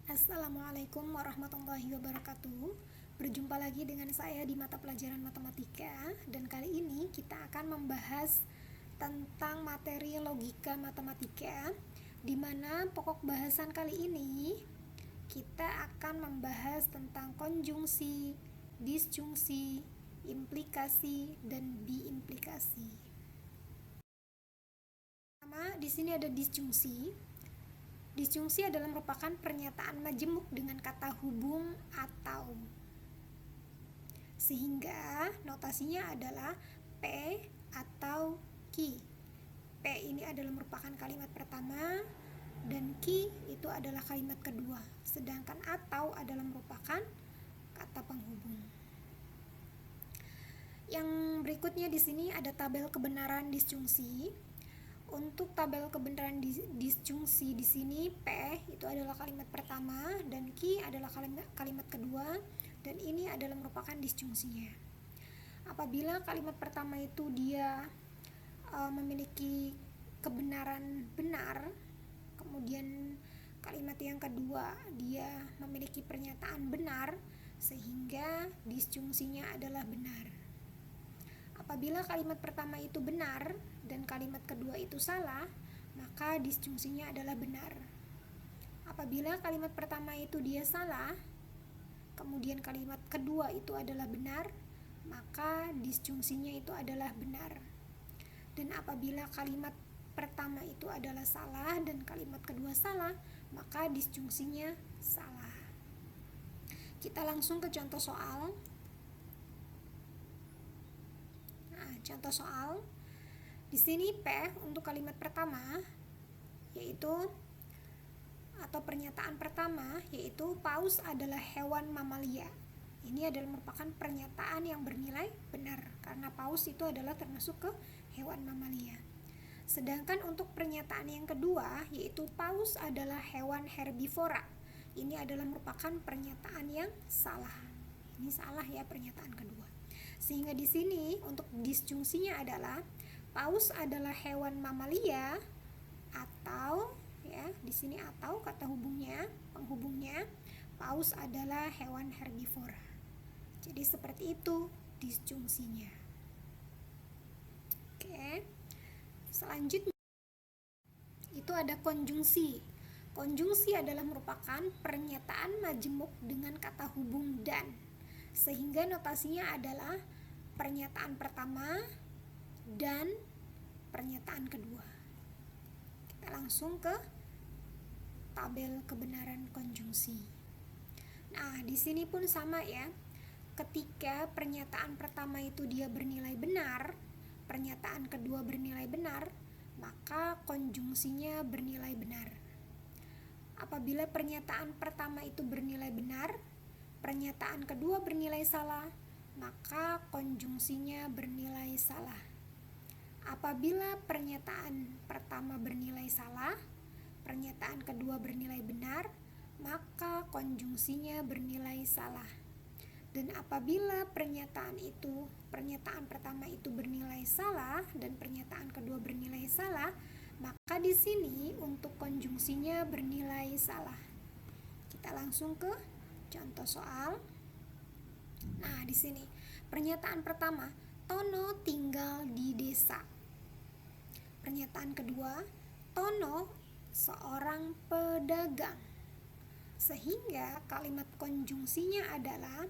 Assalamualaikum warahmatullahi wabarakatuh. Berjumpa lagi dengan saya di mata pelajaran matematika, dan kali ini kita akan membahas tentang materi logika matematika, di mana pokok bahasan kali ini kita akan membahas tentang konjungsi, disjungsi, implikasi, dan biimplikasi. Pertama, di sini ada disjungsi. Disjungsi adalah merupakan pernyataan majemuk dengan kata hubung atau. Sehingga notasinya adalah P atau Q. P ini adalah merupakan kalimat pertama dan Q itu adalah kalimat kedua. Sedangkan atau adalah merupakan kata penghubung. Yang berikutnya di sini ada tabel kebenaran disjungsi. Untuk tabel kebenaran disjungsi di sini P itu adalah kalimat pertama dan Q adalah kalimat kedua, dan ini adalah merupakan disjungsinya. Apabila kalimat pertama itu dia memiliki kebenaran benar, kemudian kalimat yang kedua dia memiliki pernyataan benar, sehingga disjungsinya adalah benar. Apabila kalimat pertama itu benar dan kalimat kedua itu salah, maka disjungsinya adalah benar. Apabila kalimat pertama itu dia salah, kemudian kalimat kedua itu adalah benar, maka disjungsinya itu adalah benar. Dan apabila kalimat pertama itu adalah salah dan kalimat kedua salah, maka disjungsinya salah. Kita langsung ke contoh soal. Contoh soal. Di sini P untuk kalimat pertama yaitu atau pernyataan pertama yaitu paus adalah hewan mamalia. Ini adalah merupakan pernyataan yang bernilai benar karena paus itu adalah termasuk ke hewan mamalia. Sedangkan untuk pernyataan yang kedua yaitu paus adalah hewan herbivora. Ini adalah merupakan pernyataan yang salah. Ini salah ya pernyataan kedua. Sehingga di sini untuk disjungsinya adalah paus adalah hewan mamalia atau ya, di sini atau kata hubungnya, penghubungnya paus adalah hewan herbivora. Jadi seperti itu disjungsinya. Oke. Selanjutnya itu ada konjungsi. Konjungsi adalah merupakan pernyataan majemuk dengan kata hubung dan, sehingga notasinya adalah pernyataan pertama dan pernyataan kedua. Kita langsung ke tabel kebenaran konjungsi. Nah, di sini pun sama ya. Ketika pernyataan pertama itu dia bernilai benar, pernyataan kedua bernilai benar, maka konjungsinya bernilai benar. Apabila pernyataan pertama itu bernilai benar, pernyataan kedua bernilai salah, maka konjungsinya bernilai salah. Apabila pernyataan pertama bernilai salah, pernyataan kedua bernilai benar, maka konjungsinya bernilai salah. Dan apabila pernyataan pertama itu bernilai salah dan pernyataan kedua bernilai salah, maka di sini untuk konjungsinya bernilai salah. Kita langsung ke contoh soal. Nah, di sini pernyataan pertama, Tono tinggal di desa. Pernyataan kedua, Tono seorang pedagang. Sehingga kalimat konjungsinya adalah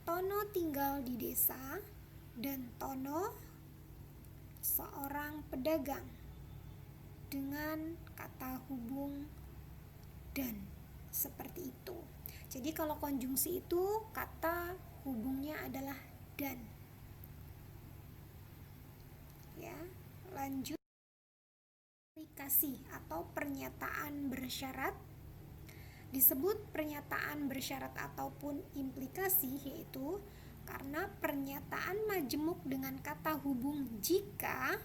Tono tinggal di desa dan Tono seorang pedagang dengan kata hubung dan, seperti itu. Jadi kalau konjungsi itu kata hubungnya adalah dan. Ya, lanjut implikasi atau pernyataan bersyarat. Disebut pernyataan bersyarat ataupun implikasi yaitu karena pernyataan majemuk dengan kata hubung jika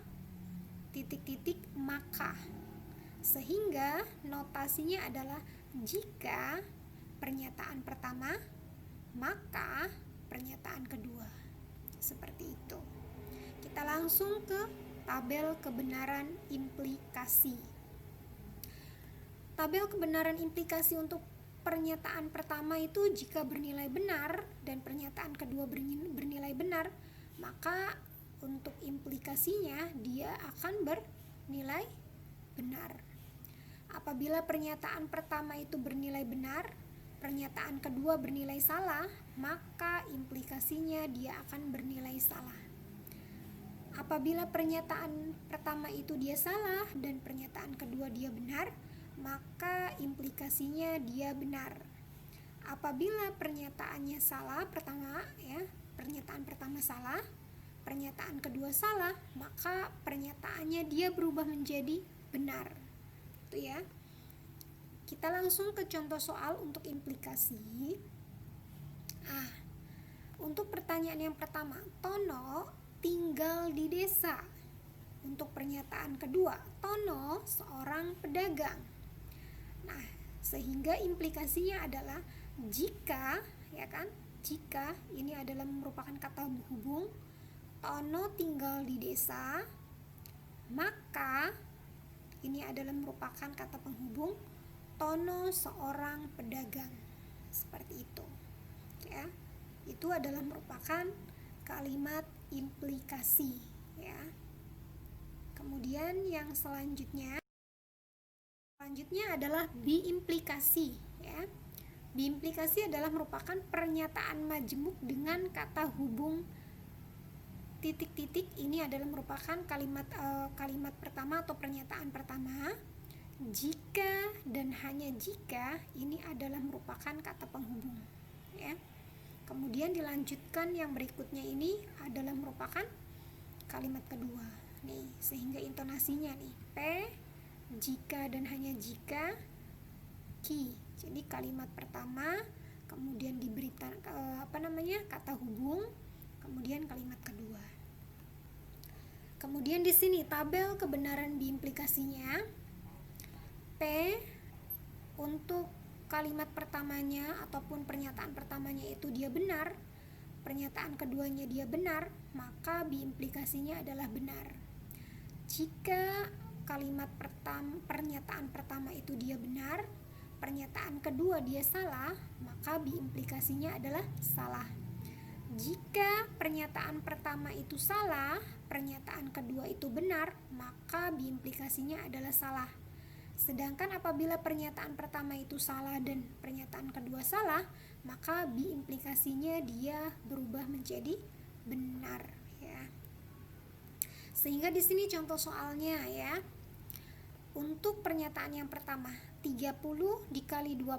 maka, sehingga notasinya adalah jika pernyataan pertama maka pernyataan kedua. Seperti itu. Kita langsung ke tabel kebenaran implikasi. Tabel kebenaran implikasi untuk pernyataan pertama itu jika bernilai benar dan pernyataan kedua bernilai benar, maka untuk implikasinya dia akan bernilai benar. Apabila pernyataan pertama itu bernilai benar, pernyataan kedua bernilai salah, maka implikasinya dia akan bernilai salah. Apabila pernyataan pertama itu dia salah dan pernyataan kedua dia benar, maka implikasinya dia benar. Apabila pernyataannya salah pertama, pernyataan pertama salah, pernyataan kedua salah, maka pernyataannya dia berubah menjadi benar. Itu ya. Kita langsung ke contoh soal untuk implikasi. Untuk pertanyaan yang pertama, Tono tinggal di desa. Untuk pernyataan kedua, Tono seorang pedagang. Nah, sehingga implikasinya adalah jika, jika ini adalah merupakan kata penghubung, Tono tinggal di desa, maka ini adalah merupakan kata penghubung, Tono seorang pedagang. Seperti itu. Ya. Itu adalah merupakan kalimat implikasi, ya. Kemudian yang selanjutnya adalah biimplikasi, ya. Biimplikasi adalah merupakan pernyataan majemuk dengan kata hubung titik-titik. Ini adalah merupakan kalimat pertama atau pernyataan pertama. Jika dan hanya jika ini adalah merupakan kata penghubung, ya. Kemudian dilanjutkan yang berikutnya ini adalah merupakan kalimat kedua. Nih, sehingga intonasinya nih, P, jika dan hanya jika, ki. Jadi kalimat pertama, kemudian diberikan kata hubung, kemudian kalimat kedua. Kemudian di sini tabel kebenaran biimplikasinya. P untuk kalimat pertamanya ataupun pernyataan pertamanya itu dia benar, pernyataan keduanya dia benar, maka biimplikasinya adalah benar. Jika pernyataan pertama itu dia benar, pernyataan kedua dia salah, maka biimplikasinya adalah salah. Jika pernyataan pertama itu salah, pernyataan kedua itu benar, maka biimplikasinya adalah salah. Sedangkan apabila pernyataan pertama itu salah dan pernyataan kedua salah, maka biimplikasinya dia berubah menjadi benar, ya. Sehingga di sini contoh soalnya, ya. Untuk pernyataan yang pertama, 30 dikali 2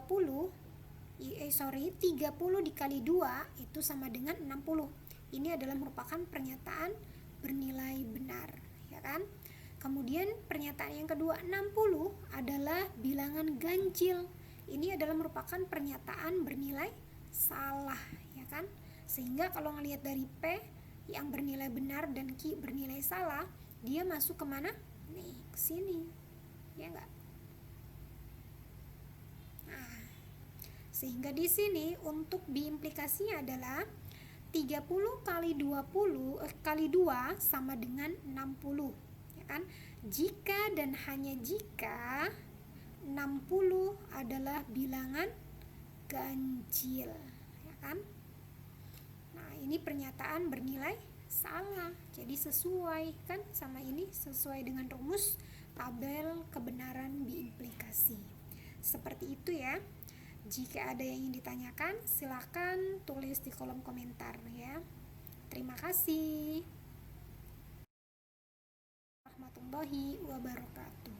itu sama dengan 60. Ini adalah merupakan pernyataan bernilai benar, ya kan? Kemudian pernyataan yang kedua, 60 adalah bilangan ganjil. Ini adalah merupakan pernyataan bernilai salah, ya kan? Sehingga kalau ngelihat dari P yang bernilai benar dan Q bernilai salah, dia masuk kemana? Nih, ke sini. Ya enggak? Nah, sehingga di sini untuk biimplikasinya adalah 30 kali 2 sama dengan 60. Kan? Jika dan hanya jika 60 adalah bilangan ganjil, ya kan? Nah, ini pernyataan bernilai salah. Jadi sesuai kan sama ini, sesuai dengan rumus tabel kebenaran biimplikasi. Seperti itu ya. Jika ada yang ingin ditanyakan, silakan tulis di kolom komentar ya. Terima kasih. Warahmatullahi wabarakatuh.